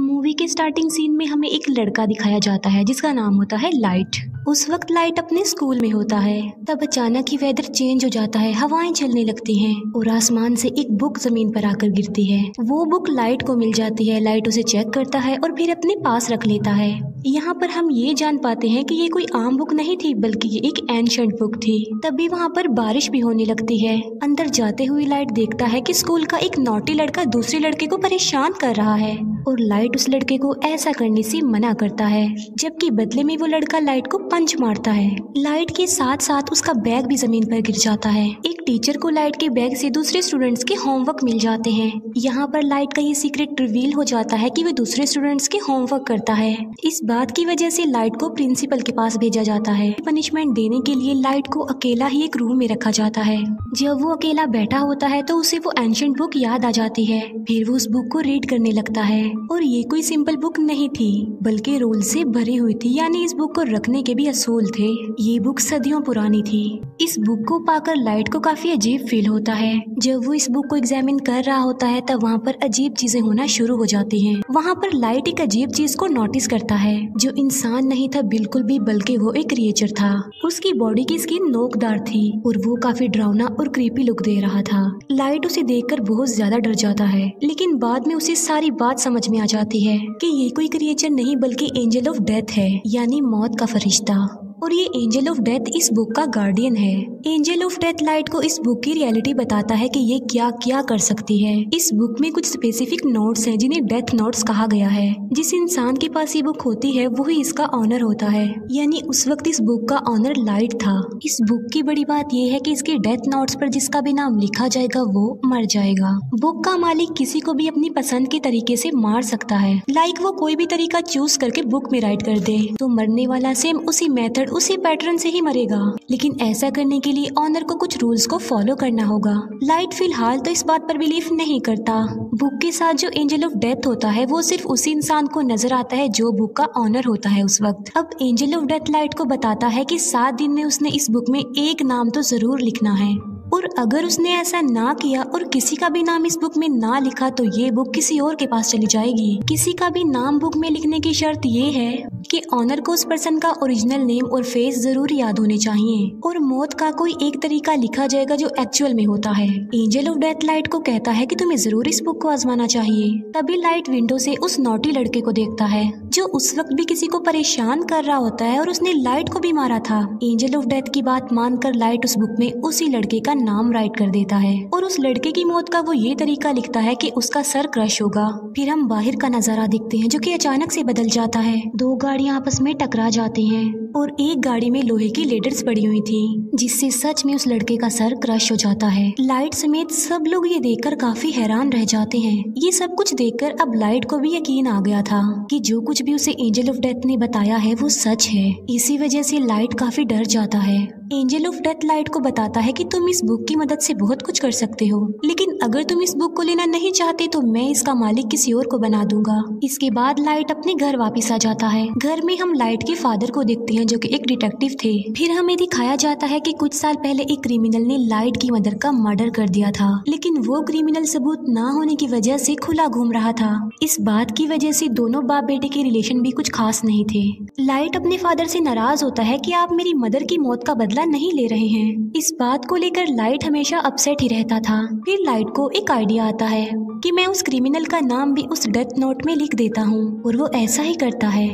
Movie के starting scene में हमें एक लड़का दिखाया जाता है जिसका नाम होता है लाइट। उस वक्त लाइट अपने स्कूल में होता है। तब अचानक ही वेदर चेंज हो जाता है, हवाएं चलने लगती हैं और आसमान से एक बुक जमीन पर आकर गिरती है। वो बुक लाइट को मिल जाती है। लाइट उसे चेक करता है और फिर अपने पास रख लेता है। यहाँ पर हम ये जान पाते हैं कि ये कोई आम बुक नहीं थी, बल्कि ये एक एंशिएंट बुक थी। तभी वहाँ पर बारिश भी होने लगती है। अंदर जाते हुए लाइट देखता है कि स्कूल का एक नॉटी लड़का दूसरे लड़के को परेशान कर रहा है और लाइट उस लड़के को ऐसा करने से मना करता है, जबकि बदले में वो लड़का लाइट को पंच मारता है। लाइट के साथ साथ उसका बैग भी जमीन पर गिर जाता है। एक टीचर को लाइट के बैग से दूसरे स्टूडेंट्स के होमवर्क मिल जाते हैं। यहाँ पर लाइट का ये सीक्रेट रिवील हो जाता है कि वो दूसरे स्टूडेंट्स के होमवर्क करता है। इस बात की वजह से लाइट को प्रिंसिपल के पास भेजा जाता है। पनिशमेंट देने के लिए लाइट को अकेला ही एक रूम में रखा जाता है। जब वो अकेला बैठा होता है तो उसे वो एंशिएंट बुक याद आ जाती है। फिर वो उस बुक को रीड करने लगता है और ये कोई सिंपल बुक नहीं थी, बल्कि रूल से भरी हुई थी। यानी इस बुक को रखने के भी असूल थे। ये बुक सदियों पुरानी थी। इस बुक को पाकर लाइट को काफी अजीब फील होता है। जब वो इस बुक को एग्जामिन कर रहा होता है तब वहाँ पर अजीब चीजें होना शुरू हो जाती हैं। वहाँ पर लाइट एक अजीब चीज को नोटिस करता है जो इंसान नहीं था बिल्कुल भी, बल्कि वो एक क्रिएचर था। उसकी बॉडी की स्किन नोकदार थी और वो काफी डरावना और क्रीपी लुक दे रहा था। लाइट उसे देखकर बहुत ज्यादा डर जाता है, लेकिन बाद में उसे सारी बात समझ में आ जाती है कि ये कोई क्रिएचर नहीं बल्कि एंजल ऑफ डेथ है, यानी मौत का फरिश्ता। और ये एंजल ऑफ डेथ इस बुक का गार्डियन है। एंजल ऑफ डेथ लाइट को इस बुक की रियलिटी बताता है कि ये क्या क्या कर सकती है। इस बुक में कुछ स्पेसिफिक नोट्स हैं जिन्हें डेथ नोट्स कहा गया है। जिस इंसान के पास ये बुक होती है वही इसका ऑनर होता है, यानी उस वक्त इस बुक का ऑनर लाइट था। इस बुक की बड़ी बात यह है कि इसके डेथ नोट्स पर जिसका भी नाम लिखा जाएगा वो मर जाएगा। बुक का मालिक किसी को भी अपनी पसंद के तरीके से मार सकता है। लाइक वो कोई भी तरीका चूज करके बुक में राइट कर दे तो मरने वाला सेम उसी मेथड उसी पैटर्न से ही मरेगा। लेकिन ऐसा करने के लिए ऑनर को कुछ रूल्स को फॉलो करना होगा। लाइट फिलहाल तो इस बात पर बिलीव नहीं करता। बुक के साथ जो एंजल ऑफ डेथ होता है वो सिर्फ उसी इंसान को नजर आता है जो बुक का ऑनर होता है उस वक्त। अब एंजल ऑफ डेथ लाइट को बताता है कि 7 दिन में उसने इस बुक में एक नाम तो जरूर लिखना है, और अगर उसने ऐसा ना किया और किसी का भी नाम इस बुक में ना लिखा तो ये बुक किसी और के पास चली जाएगी। किसी का भी नाम बुक में लिखने की शर्त ये है कि ऑनर को उस पर्सन का ओरिजिनल नेम और फेस जरूर याद होने चाहिए, और मौत का कोई एक तरीका लिखा जाएगा जो एक्चुअल में होता है। एंजल ऑफ डेथ लाइट को कहता है कि तुम्हें जरूर इस बुक को आजमाना चाहिए। तभी लाइट विंडो से उस नॉटी लड़के को देखता है जो उस वक्त भी किसी को परेशान कर रहा होता है और उसने लाइट को भी मारा था। एंजल ऑफ डेथ की बात मानकर लाइट उस बुक में उसी लड़के का नाम राइट कर देता है और उस लड़के की मौत का वो ये तरीका लिखता है कि उसका सर क्रश होगा। फिर हम बाहर का नजारा देखते हैं जो कि अचानक से बदल जाता है। 2 गाड़ियां आपस में टकरा जाती हैं और एक गाड़ी में लोहे की लेडर्स पड़ी हुई थी, जिससे सच में उस लड़के का सर क्रश हो जाता है। लाइट समेत सब लोग ये देखकर काफी हैरान रह जाते हैं। ये सब कुछ देखकर अब लाइट को भी यकीन आ गया था कि जो कुछ भी उसे एंजल ऑफ डेथ ने बताया है वो सच है। इसी वजह से लाइट काफी डर जाता है। एंजल ऑफ डेथ लाइट को बताता है कि तुम इस बुक की मदद से बहुत कुछ कर सकते हो, लेकिन अगर तुम इस बुक को लेना नहीं चाहते तो मैं इसका मालिक किसी और को बना दूंगा। इसके बाद लाइट अपने घर वापस आ जाता है। घर में हम लाइट के फादर को देखते हैं जो कि एक डिटेक्टिव थे। फिर हमें दिखाया जाता है कि कुछ साल पहले एक क्रिमिनल ने लाइट की मदर का मर्डर कर दिया था, लेकिन वो क्रिमिनल सबूत ना होने की वजह से खुला घूम रहा था। इस बात की वजह से दोनों बाप बेटे के रिलेशन भी कुछ खास नहीं थे। लाइट अपने फादर से नाराज होता है कि आप मेरी मदर की मौत का बदला नहीं ले रहे हैं। इस बात को लेकर लाइट हमेशा अपसेट ही रहता था। फिर लाइट को एक आइडिया आता है कि मैं उस क्रिमिनल का नाम भी उस डेथ नोट में लिख देता हूँ, और वो ऐसा ही करता है।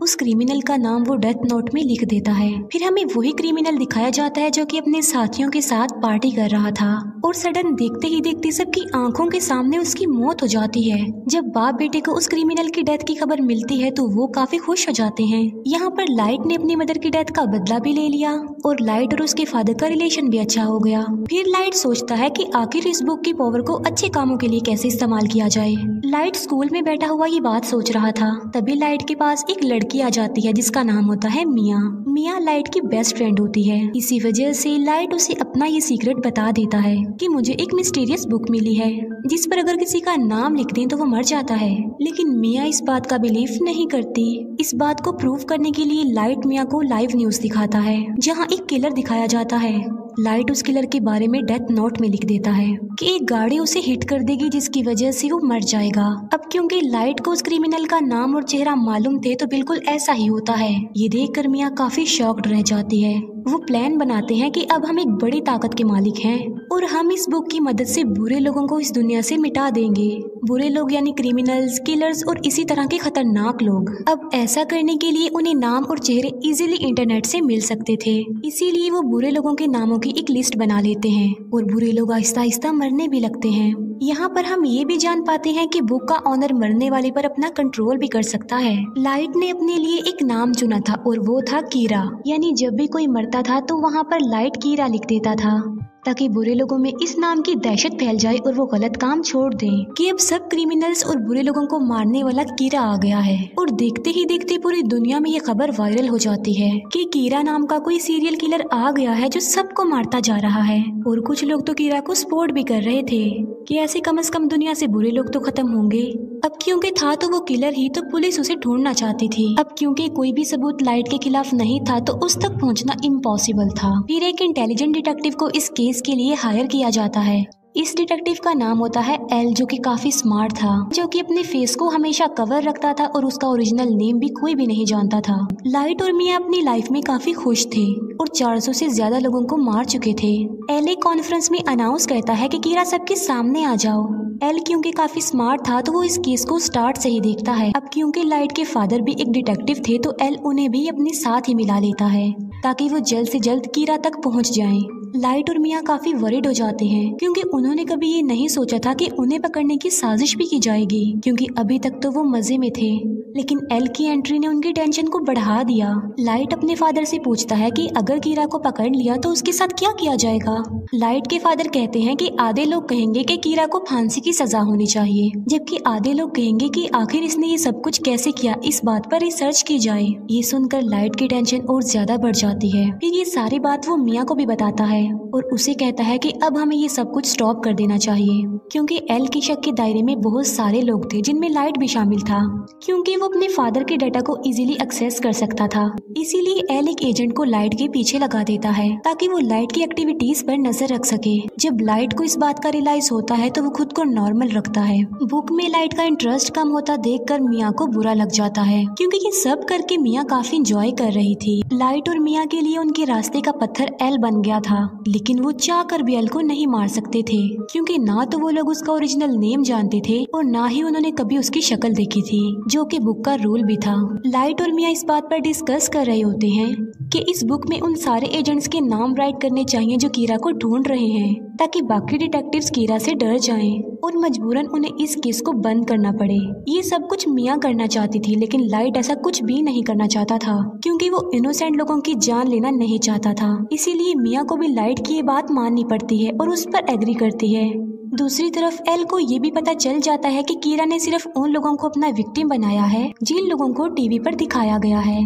उस क्रिमिनल का नाम वो डेथ नोट में लिख देता है। फिर हमें वही क्रिमिनल दिखाया जाता है जो कि अपने साथियों के साथ पार्टी कर रहा था, और सडन देखते ही देखते सबकी आंखों के सामने उसकी मौत हो जाती है। जब बाप बेटे को उस क्रिमिनल की डेथ की खबर मिलती है तो वो काफी खुश हो जाते हैं। यहाँ पर लाइट ने अपनी मदर की डेथ का बदला भी ले लिया और लाइट और उसके फादर का रिलेशन भी अच्छा हो गया। फिर लाइट सोचता है कि आखिर इस बुक की पावर को अच्छे कामों के लिए कैसे इस्तेमाल किया जाए। लाइट स्कूल में बैठा हुआ ये बात सोच रहा था, तभी लाइट के पास एक लड़की आ जाती है जिसका नाम होता है मिया। मिया लाइट की बेस्ट फ्रेंड होती है। इसी वजह से लाइट उसे अपना ये सीक्रेट बता देता है कि मुझे एक मिस्टीरियस बुक मिली है जिस पर अगर किसी का नाम लिख दें तो वो मर जाता है। लेकिन मिया इस बात का बिलीव नहीं करती। इस बात को प्रूव करने के लिए लाइट मिया को लाइव न्यूज दिखाता है जहाँ एक किलर दिखाया जाता है लाइट उस किलर के बारे में डेथ नोट में लिख देता है कि एक गाड़ी उसे हिट कर देगी जिसकी वजह से वो मर जाएगा। अब क्योंकि लाइट को उस क्रिमिनल का नाम और चेहरा मालूम थे तो बिल्कुल ऐसा ही होता है। ये देखकर मिया काफी शॉक्ड रह जाती है। वो प्लान बनाते हैं कि अब हम एक बड़ी ताकत के मालिक हैं और हम इस बुक की मदद से बुरे लोगों को इस दुनिया से मिटा देंगे। बुरे लोग यानी क्रिमिनल्स, किलर्स और इसी तरह के खतरनाक लोग। अब ऐसा करने के लिए उन्हें नाम और चेहरे इजीली इंटरनेट से मिल सकते थे, इसीलिए वो बुरे लोगों के नामों की एक लिस्ट बना लेते हैं और बुरे लोग आहिस्ता आहिस्ता मरने भी लगते हैं। यहाँ पर हम ये भी जान पाते हैं कि बुक का ऑनर मरने वाले पर अपना कंट्रोल भी कर सकता है। लाइट ने अपने लिए एक नाम चुना था और वो था कीरा, यानी जब भी कोई मरता था तो वहाँ पर लाइट कीरा लिख देता था ताकि बुरे लोगों में इस नाम की दहशत फैल जाए और वो गलत काम छोड़ दें कि अब सब क्रिमिनल्स और बुरे लोगों को मारने वाला कीरा आ गया है। और देखते ही देखते पूरी दुनिया में ये खबर वायरल हो जाती है कि कीरा नाम का कोई सीरियल किलर आ गया है जो सबको मारता जा रहा है। और कुछ लोग तो कीरा को सपोर्ट भी कर रहे थे कि ऐसे कम से कम दुनिया से बुरे लोग तो खत्म होंगे। अब क्योंकि था तो वो किलर ही, तो पुलिस उसे ढूंढना चाहती थी। अब क्योंकि कोई भी सबूत लाइट के खिलाफ नहीं था तो उस तक पहुंचना इम्पॉसिबल था। फिर एक इंटेलिजेंट डिटेक्टिव को इस केस के लिए हायर किया जाता है। इस डिटेक्टिव का नाम होता है एल, जो कि काफी स्मार्ट था, जो कि अपने फेस को हमेशा कवर रखता था और उसका ओरिजिनल नेम भी कोई भी नहीं जानता था। लाइट और मिया अपनी लाइफ में काफी खुश थे और 400 से ज्यादा लोगों को मार चुके थे। एल एक कॉन्फ्रेंस में अनाउंस करता है कि कीरा सबके सामने आ जाओ। एल क्योंकि काफी स्मार्ट था तो वो इस केस को स्टार्ट से ही देखता है। अब क्योंकि लाइट के फादर भी एक डिटेक्टिव थे तो एल उन्हें भी अपने साथ ही मिला लेता है ताकि वो जल्द से जल्द कीरा तक पहुंच जाएं। लाइट और मिया काफी वरीड हो जाते हैं क्योंकि उन्होंने कभी ये नहीं सोचा था कि उन्हें पकड़ने की साजिश भी की जाएगी, क्योंकि अभी तक तो वो मजे में थे। लेकिन एल की एंट्री ने उनकी टेंशन को बढ़ा दिया। लाइट अपने फादर से पूछता है कि अगर कीरा को पकड़ लिया तो उसके साथ क्या किया जाएगा। लाइट के फादर कहते हैं कि आधे लोग कहेंगे कि कीरा को फांसी की सजा होनी चाहिए, जबकि आधे लोग कहेंगे कि आखिर इसने ये सब कुछ कैसे किया, इस बात पर रिसर्च की जाए। ये सुनकर लाइट की टेंशन और ज्यादा बढ़ जाती है। फिर ये सारी बात वो मिया को भी बताता है और उसे कहता है कि अब हमें ये सब कुछ स्टॉप कर देना चाहिए, क्योंकि एल के शक के दायरे में बहुत सारे लोग थे जिनमें लाइट भी शामिल था, क्योंकि वो अपने फादर के डाटा को इजीली एक्सेस कर सकता था। इसीलिए एल एक एजेंट को लाइट के पीछे लगा देता है ताकि वो लाइट की एक्टिविटीज पर नजर रख सके। जब लाइट को इस बात का रियलाइज होता है तो वो खुद को नॉर्मल रखता है। बुक में लाइट का इंटरेस्ट कम होता देखकर मिया को बुरा लग जाता है, क्योंकि ये सब करके मिया काफी इंजॉय कर रही थी। लाइट और मिया के लिए उनके रास्ते का पत्थर एल बन गया था, लेकिन वो चाह कर भी एल को नहीं मार सकते थे, क्योंकि ना तो वो लोग उसका ओरिजिनल नेम जानते थे और ना ही उन्होंने कभी उसकी शक्ल देखी थी, जो कि बुक का रूल भी था। लाइट और मिया इस बात पर डिस्कस कर रहे होते हैं कि इस बुक में उन सारे एजेंट्स के नाम राइट करने चाहिए जो कीरा को ढूंढ रहे हैं, ताकि बाकी डिटेक्टिव्स कीरा से डर जाएं और मजबूरन उन्हें इस केस को बंद करना पड़े। ये सब कुछ मिया करना चाहती थी, लेकिन लाइट ऐसा कुछ भी नहीं करना चाहता था, क्योंकि वो इनोसेंट लोगों की जान लेना नहीं चाहता था। इसीलिए मिया को भी लाइट की ये बात माननी पड़ती है और उस पर एग्री करती है। दूसरी तरफ एल को ये भी पता चल जाता है कि कीरा ने सिर्फ उन लोगों को अपना विक्टिम बनाया है जिन लोगों को टीवी पर दिखाया गया है,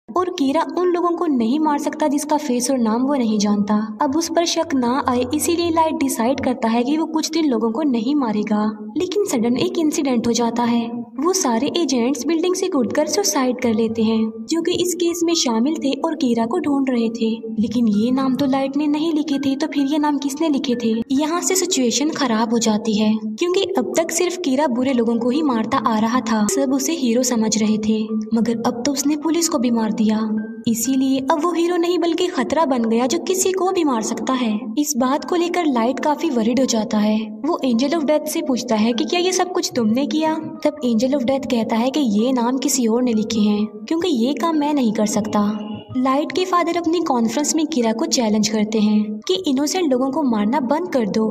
और कीरा उन लोगों को नहीं मार सकता जिसका फेस और नाम वो नहीं जानता। अब उस पर शक ना आए इसीलिए लाइट डिसाइड करता है कि वो कुछ दिन लोगों को नहीं मारेगा। लेकिन सडन एक इंसिडेंट हो जाता है। वो सारे एजेंट्स बिल्डिंग से कूदकर सुसाइड कर लेते हैं, जो कि इस केस में शामिल थे और कीरा को ढूंढ रहे थे। लेकिन ये नाम तो लाइट ने नहीं लिखे थे, तो फिर ये नाम किसने लिखे थे? यहाँ से सिचुएशन खराब हो जाती है, क्योंकि अब तक सिर्फ कीरा बुरे लोगों को ही मारता आ रहा था। सब उसे हीरो समझ रहे थे, मगर अब तो उसने पुलिस को भी मार दिया। इसीलिए अब वो हीरो नहीं बल्कि खतरा बन गया जो किसी को भी मार सकता है। इस बात को लेकर लाइट काफी वरीड हो जाता है। वो एंजल ऑफ डेथ से पूछता है कि क्या ये सब कुछ तुमने किया? तब एंजल ऑफ डेथ कहता है कि ये नाम किसी और ने लिखे हैं, क्योंकि ये काम मैं नहीं कर सकता। लाइट के फादर अपनी कॉन्फ्रेंस में कीरा को चैलेंज करते हैं कि इनोसेंट लोगों को मारना बंद कर दो।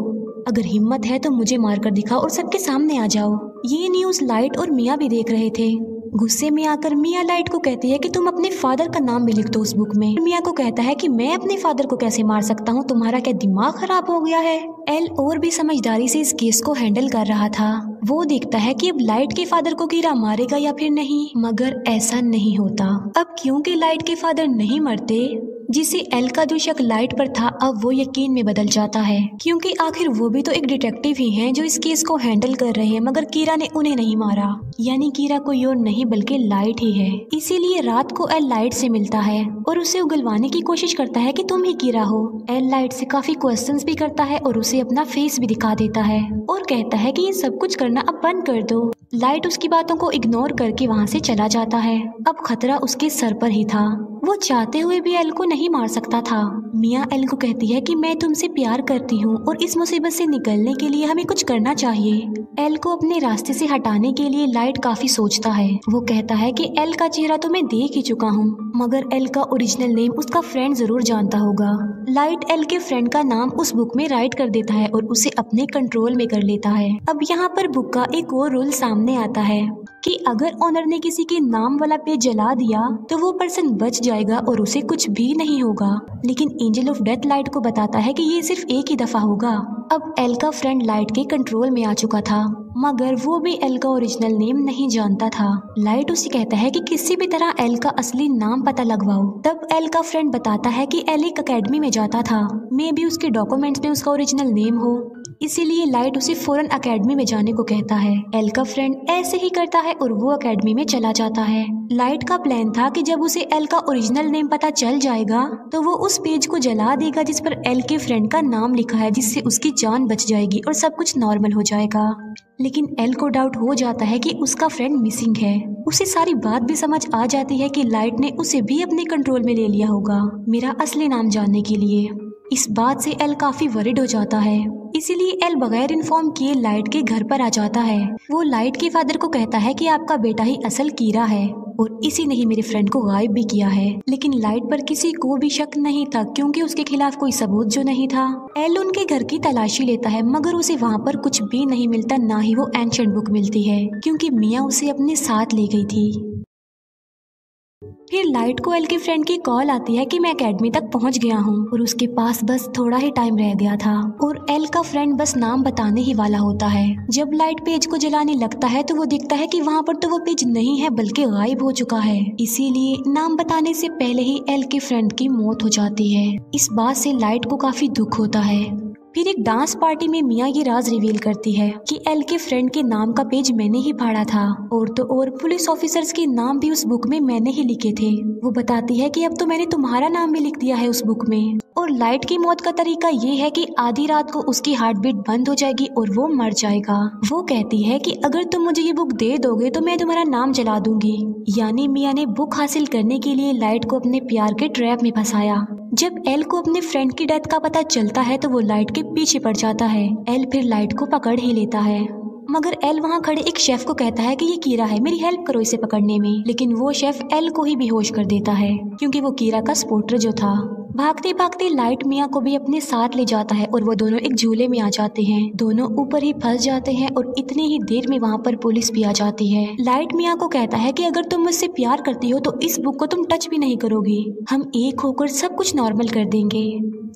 अगर हिम्मत है तो मुझे मारकर दिखाओ और सबके सामने आ जाओ। ये न्यूज़ लाइट और मिया भी देख रहे थे। गुस्से में आकर मिया लाइट को कहती है कि तुम अपने फादर का नाम भी लिख दो उस बुक में। मिया को कहता है कि मैं अपने फादर को कैसे मार सकता हूँ, तुम्हारा क्या दिमाग खराब हो गया है? एल और भी समझदारी से इस केस को हैंडल कर रहा था। वो देखता है कि अब लाइट के फादर को कीरा मारेगा या फिर नहीं, मगर ऐसा नहीं होता। अब क्योंकि लाइट के फादर नहीं मरते, जिससे एल का जो शक लाइट पर था अब वो यकीन में बदल जाता है, क्योंकि आखिर वो भी तो एक डिटेक्टिव ही हैं जो इस केस को हैंडल कर रहे हैं, मगर कीरा ने उन्हें नहीं मारा। यानी कीरा कोई और नहीं बल्कि लाइट ही है। इसीलिए रात को एल लाइट से मिलता है और उसे उगलवाने की कोशिश करता है कि तुम ही कीरा हो। एल लाइट से काफी क्वेश्चंस भी करता है और उसे अपना फेस भी दिखा देता है और कहता है कि ये सब कुछ करना अब बंद कर दो। लाइट उसकी बातों को इग्नोर करके वहाँ से चला जाता है। अब खतरा उसके सर पर ही था। वो चाहते हुए भी एल को नहीं मार सकता था। मिया एल को कहती है कि मैं तुमसे प्यार करती हूँ और इस मुसीबत से निकलने के लिए हमें कुछ करना चाहिए। एल को अपने रास्ते से हटाने के लिए लाइट काफी सोचता है। वो कहता है कि एल का चेहरा तो मैं देख ही चुका हूँ, मगर एल का ओरिजिनल नेम उसका फ्रेंड जरूर जानता होगा। लाइट एल के फ्रेंड का नाम उस बुक में राइट कर देता है और उसे अपने कंट्रोल में कर लेता है। अब यहाँ पर बुक का एक और रूल सामने आता है कि अगर ऑनर ने किसी के नाम वाला पेज जला दिया तो वो पर्सन बच जाएगा और उसे कुछ भी नहीं होगा। लेकिन एंजल ऑफ डेथ लाइट को बताता है कि ये सिर्फ एक ही दफा होगा। अब एल का फ्रेंड लाइट के कंट्रोल में आ चुका था, मगर वो भी एल का ओरिजिनल नेम नहीं जानता था। लाइट उसे कहता है कि किसी भी तरह एल का असली नाम पता लगवाओ। तब एल का फ्रेंड बताता है कि एल एक अकेडमी में जाता था, मे भी उसके डॉक्यूमेंट्स में उसका ओरिजिनल नेम हो, इसीलिए लाइट उसे फौरन अकेडमी में जाने को कहता है। एल का फ्रेंड ऐसे ही करता है और वो अकेडमी में चला जाता है। लाइट का प्लान था कि जब उसे एल का ओरिजिनल नेम पता चल जाएगा तो वो उस पेज को जला देगा जिस पर एल के फ्रेंड का नाम लिखा है, जिससे उसकी जान बच जाएगी और सब कुछ नॉर्मल हो जाएगा। लेकिन एल को डाउट हो जाता है कि उसका फ्रेंड मिसिंग है। उसे सारी बात भी समझ आ जाती है कि लाइट ने उसे भी अपने कंट्रोल में ले लिया होगा मेरा असली नाम जानने के लिए। इस बात से एल काफी वरिड हो जाता है, इसीलिए एल बगैर इन्फॉर्म किए लाइट के घर पर आ जाता है। वो लाइट के फादर को कहता है कि आपका बेटा ही असल कीरा है और इसी ने ही मेरे फ्रेंड को गायब भी किया है। लेकिन लाइट पर किसी को भी शक नहीं था, क्योंकि उसके खिलाफ कोई सबूत जो नहीं था। एल उनके घर की तलाशी लेता है, मगर उसे वहाँ पर कुछ भी नहीं मिलता, ना ही वो एंशिएंट बुक मिलती है, क्योंकि मिया उसे अपने साथ ले गई थी। फिर लाइट को एल के फ्रेंड की कॉल आती है कि मैं एकेडमी तक पहुंच गया हूं और उसके पास बस थोड़ा ही टाइम रह गया था और एल का फ्रेंड बस नाम बताने ही वाला होता है। जब लाइट पेज को जलाने लगता है तो वो दिखता है कि वहां पर तो वो पेज नहीं है बल्कि गायब हो चुका है। इसीलिए नाम बताने से पहले ही एल के फ्रेंड की मौत हो जाती है। इस बात से लाइट को काफी दुख होता है। फिर एक डांस पार्टी में मिया ये राज रिवील करती है कि एल के फ्रेंड के नाम का पेज मैंने ही फाड़ा था और तो और पुलिस ऑफिसर्स के नाम भी उस बुक में मैंने ही लिखे थे। वो बताती है कि अब तो मैंने तुम्हारा नाम भी लिख दिया है उस बुक में। और लाइट की मौत का तरीका ये है कि आधी रात को उसकी हार्ट बीट बंद हो जाएगी और वो मर जाएगा। वो कहती है कि अगर तुम मुझे ये बुक दे दोगे तो मैं तुम्हारा नाम जला दूंगी। यानी मिया ने बुक हासिल करने के लिए लाइट को अपने प्यार के ट्रैप में फंसाया। जब एल को अपने फ्रेंड की डेथ का पता चलता है तो वो लाइट के पीछे पड़ जाता है। एल फिर लाइट को पकड़ ही लेता है, मगर एल वहाँ खड़े एक शेफ को कहता है कि ये कीरा है, मेरी हेल्प करो इसे पकड़ने में। लेकिन वो शेफ एल को ही बेहोश कर देता है, क्योंकि वो कीरा का सपोर्टर जो था। भागते भागते लाइट मिया को भी अपने साथ ले जाता है और वो दोनों एक झूले में आ जाते हैं। दोनों ऊपर ही फंस जाते हैं और इतनी ही देर में वहाँ पर पुलिस भी आ जाती है। लाइट मिया को कहता है कि अगर तुम मुझसे प्यार करती हो तो इस बुक को तुम टच भी नहीं करोगी, हम एक होकर सब कुछ नॉर्मल कर देंगे।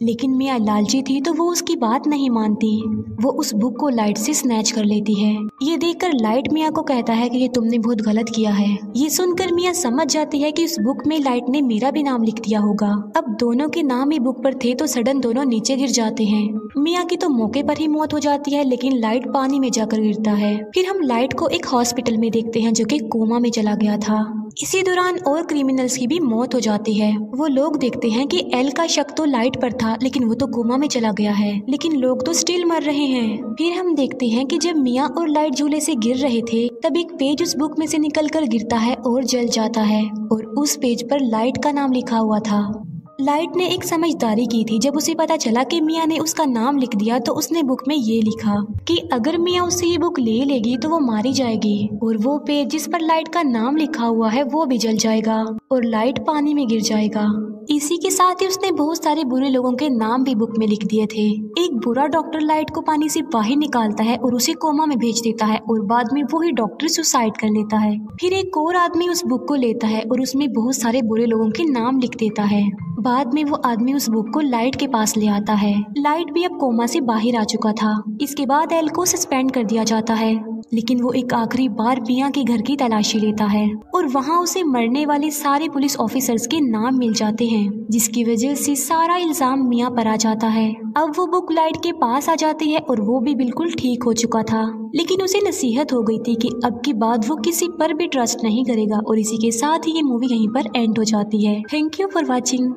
लेकिन मिया लालची थी तो वो उसकी बात नहीं मानती। वो उस बुक को लाइट से स्नैच कर लेती है। ये देखकर लाइट मिया को कहता है कि ये तुमने बहुत गलत किया है। ये सुनकर मिया समझ जाती है कि उस बुक में लाइट ने मेरा भी नाम लिख दिया होगा। अब दोनों के नाम ही बुक पर थे तो सडन दोनों नीचे गिर जाते हैं। मिया की तो मौके पर ही मौत हो जाती है, लेकिन लाइट पानी में जाकर गिरता है। फिर हम लाइट को एक हॉस्पिटल में देखते हैं जो कि कोमा में चला गया था। इसी दौरान और क्रिमिनल्स की भी मौत हो जाती है। वो लोग देखते हैं कि एल का शक तो लाइट पर था, लेकिन वो तो कोमा में चला गया है, लेकिन लोग तो स्टिल मर रहे हैं। फिर हम देखते हैं कि जब मिया और लाइट झूले से गिर रहे थे तब एक पेज उस बुक में से निकलकर गिरता है और जल जाता है और उस पेज पर लाइट का नाम लिखा हुआ था। लाइट ने एक समझदारी की थी। जब उसे पता चला कि मिया ने उसका नाम लिख दिया तो उसने बुक में ये लिखा कि अगर मिया उससे ये बुक ले लेगी तो वो मारी जाएगी और वो पेज जिस पर लाइट का नाम लिखा हुआ है वो भी जल जाएगा और लाइट पानी में गिर जाएगा। इसी के साथ ही उसने बहुत सारे बुरे लोगों के नाम भी बुक में लिख दिए थे। एक बुरा डॉक्टर लाइट को पानी से बाहर निकालता है और उसे कोमा में भेज देता है और बाद में वही डॉक्टर सुसाइड कर लेता है। फिर एक और आदमी उस बुक को लेता है और उसमें बहुत सारे बुरे लोगों के नाम लिख देता है। बाद में वो आदमी उस बुक को लाइट के पास ले आता है। लाइट भी अब कोमा से बाहर आ चुका था। इसके बाद एल को सस्पेंड कर दिया जाता है, लेकिन वो एक आखिरी बार मिया के घर की तलाशी लेता है और वहाँ उसे मरने वाले सारे पुलिस ऑफिसर्स के नाम मिल जाते हैं, जिसकी वजह से सारा इल्जाम मिया पर आ जाता है। अब वो बुक लाइट के पास आ जाती है और वो भी बिल्कुल ठीक हो चुका था, लेकिन उसे नसीहत हो गई थी कि अब की बाद वो किसी पर भी ट्रस्ट नहीं करेगा। और इसी के साथ ही ये मूवी यहीं पर एंड हो जाती है। Thank you for watching.